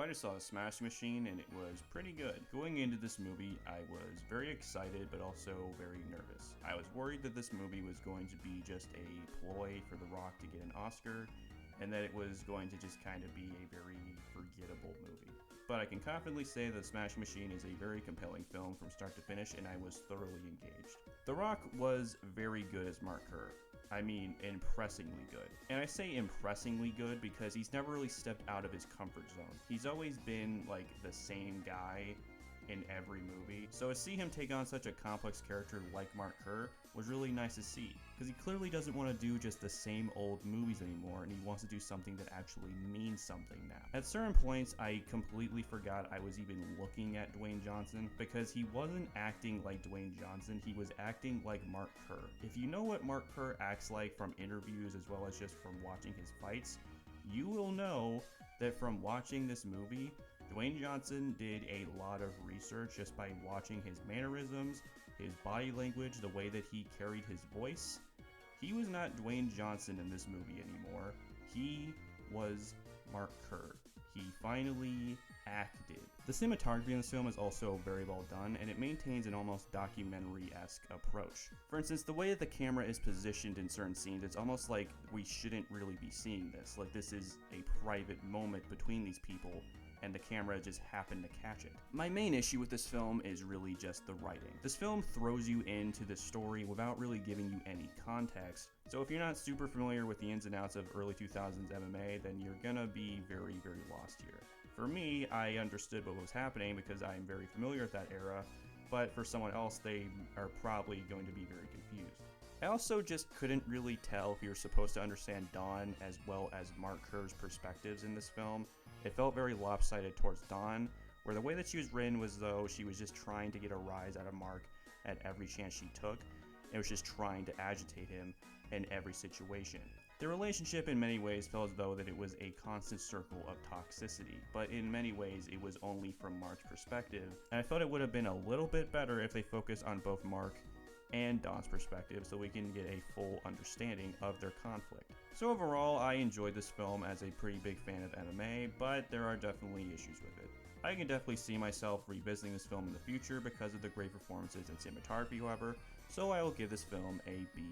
So I just saw the Smash Machine and it was pretty good. Going into this movie, I was very excited but also very nervous. I was worried that this movie was going to be just a ploy for The Rock to get an Oscar, and that it was going to just kind of be a very forgettable movie. But I can confidently say that Smash Machine is a very compelling film from start to finish, and I was thoroughly engaged. The Rock was very good as Mark Kerr. I mean, impressingly good. And I say impressingly good because he's never really stepped out of his comfort zone. He's always been like the same guy in every movie. So to see him take on such a complex character like Mark Kerr was really nice to see, because he clearly doesn't want to do just the same old movies anymore, and he wants to do something that actually means something now. At certain points, I completely forgot I was even looking at Dwayne Johnson, because he wasn't acting like Dwayne Johnson, he was acting like Mark Kerr. If you know what Mark Kerr acts like from interviews as well as just from watching his fights, you will know that from watching this movie, Dwayne Johnson did a lot of research just by watching his mannerisms, his body language, the way that he carried his voice. He was not Dwayne Johnson in this movie anymore. He was Mark Kerr. He finally acted. The cinematography in this film is also very well done, and it maintains an almost documentary-esque approach. For instance, the way that the camera is positioned in certain scenes, it's almost like we shouldn't really be seeing this. Like this is a private moment between these people, and the camera just happened to catch it. My main issue with this film is really just the writing. This film throws you into the story without really giving you any context. So if you're not super familiar with the ins and outs of early 2000s MMA, then you're gonna be very, very lost here. For me, I understood what was happening because I'm very familiar with that era, but for someone else, they are probably going to be very confused. I also just couldn't really tell if you're supposed to understand Dawn as well as Mark Kerr's perspectives in this film. It felt very lopsided towards Dawn, where the way that she was written was though she was just trying to get a rise out of Mark at every chance she took, and was just trying to agitate him in every situation. The relationship in many ways felt as though that it was a constant circle of toxicity, but in many ways it was only from Mark's perspective, and I thought it would have been a little bit better if they focused on both Mark and Dawn's perspective so we can get a full understanding of their conflict. So overall, I enjoyed this film as a pretty big fan of MMA, but there are definitely issues with it. I can definitely see myself revisiting this film in the future because of the great performances and cinematography, however, so I will give this film a B+.